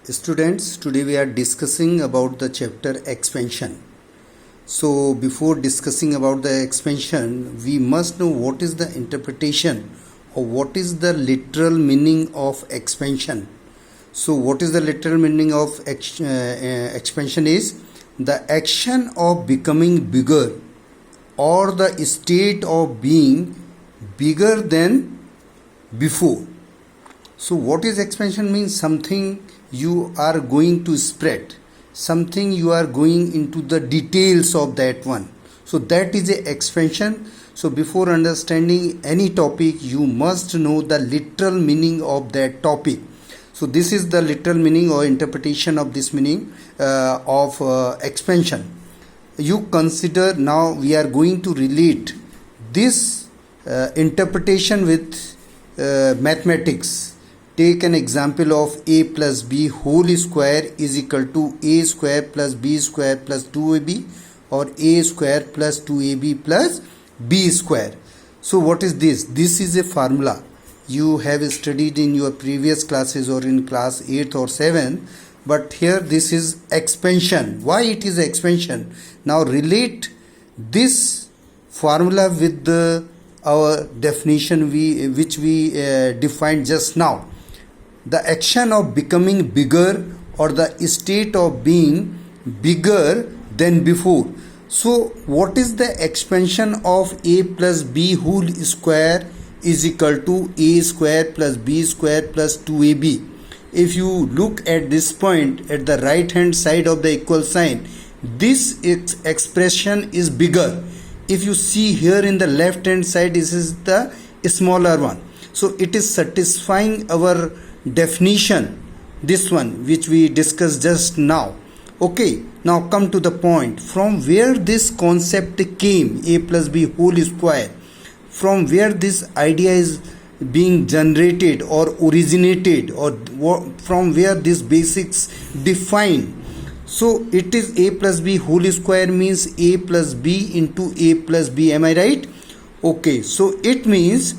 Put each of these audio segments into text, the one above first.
Students, today we are discussing about the chapter expansion. So before discussing about the expansion, we must know what is the interpretation or what is the literal meaning of expansion. So what is the literal meaning of expansion is the action of becoming bigger or the state of being bigger than before. So what is expansion means? Something you are going to spread, something you are going into the details of that one. So that is a expansion. So before understanding any topic, you must know the literal meaning of that topic. So this is the literal meaning or interpretation of this meaning of expansion. You consider, now we are going to relate this interpretation with mathematics. Take an example of a plus b whole square is equal to a square plus b square plus 2ab, or a square plus 2ab plus b square. So what is this? This is a formula you have studied in your previous classes or in class 8th or 7th, but here this is expansion. Why it is expansion? Now relate this formula with our definition which we defined just now. The action of becoming bigger or the state of being bigger than before. So what is the expansion of a plus b whole square is equal to a square plus b square plus 2ab? If you look at this point at the right hand side of the equal sign, this expression is bigger. If you see here in the left hand side, this is the smaller one. So it is satisfying our definition, this one which we discussed just now. Okay, now come to the point. From where this concept came, a plus b whole square, from where this idea is being generated or originated, or from where this basics defined. So it is a plus b whole square means a plus b into a plus b. Am I right? Okay, so it means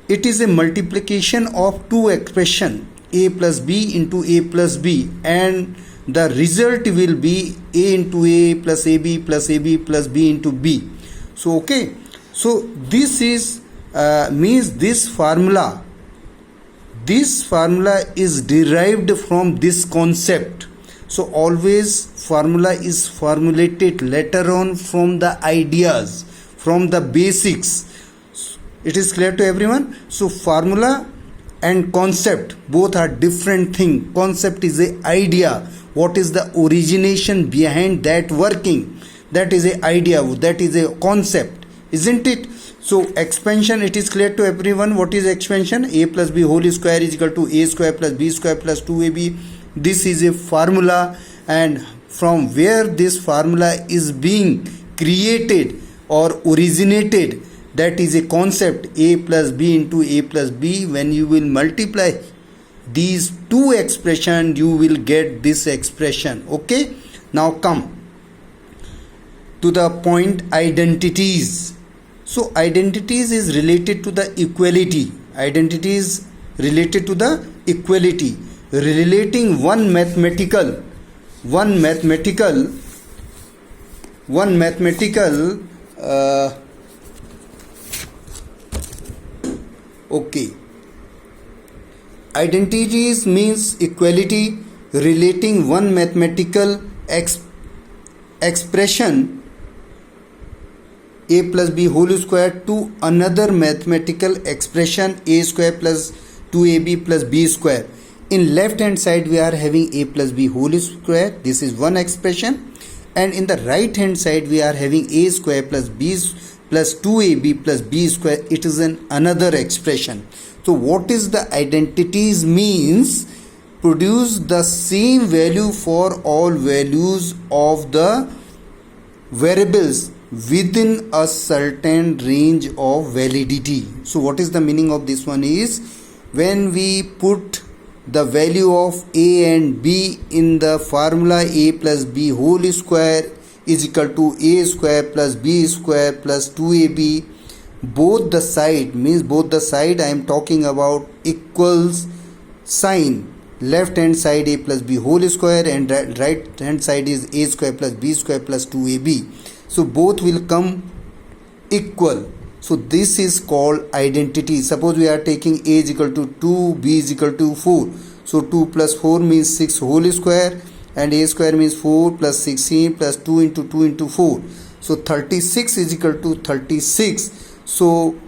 it is a multiplication of two expression, a plus b into a plus b, and the result will be a into a plus ab plus ab plus b into b. So okay, so this is means this formula is derived from this concept. So always formula is formulated later on from the ideas, from the basics. It is clear to everyone? So formula and concept both are different thing. Concept is a idea. What is the origination behind that working? That is a idea. That is a concept, isn't it? So expansion, it is clear to everyone what is expansion. A plus b whole square is equal to a square plus b square plus 2ab. This is a formula, and from where this formula is being created or originated, that is a concept, a plus b into a plus b. When you will multiply these two expressions, you will get this expression. Okay, now come to the point, identities. So identities is related to the equality. Identity is related to the equality, relating one mathematical okay, identities means equality relating one mathematical expression a plus b whole square to another mathematical expression a square plus 2ab plus b square. In left hand side we are having a plus b whole square, this is one expression, and in the right hand side we are having a square plus b plus 2ab plus b square. It is another expression. So what is the identities means? Produce the same value for all values of the variables within a certain range of validity. So what is the meaning of this one is, when we put the value of a and b in the formula a plus b whole square is equal to a square plus b square plus 2ab, both the side means both the side I am talking about equals sign left hand side a plus b whole square and right hand side is a square plus b square plus 2ab. So both will come equal. So this is called identity. Suppose we are taking a is equal to 2, b is equal to 4. So 2 plus 4 means 6 whole square, and a square means 4 plus 16 plus 2 into 4. So 36 is equal to 36. So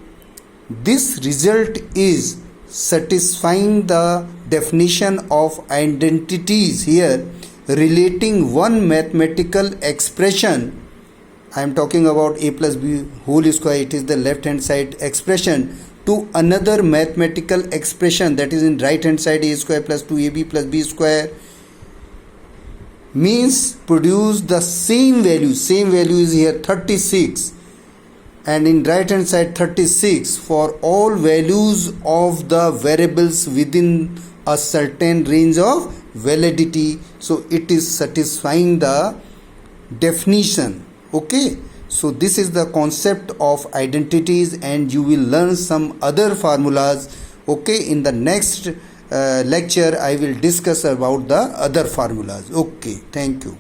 this result is satisfying the definition of identities here, relating one mathematical expression. I am talking about a plus b whole square, it is the left hand side expression, to another mathematical expression, that is in right hand side a square plus 2ab plus b square, means produce the same value. Same value is here 36, and in right hand side 36 for all values of the variables within a certain range of validity. So it is satisfying the definition. Okay, so this is the concept of identities, and you will learn some other formulas. Okay, in the next lecture I will discuss about the other formulas. Okay, thank you.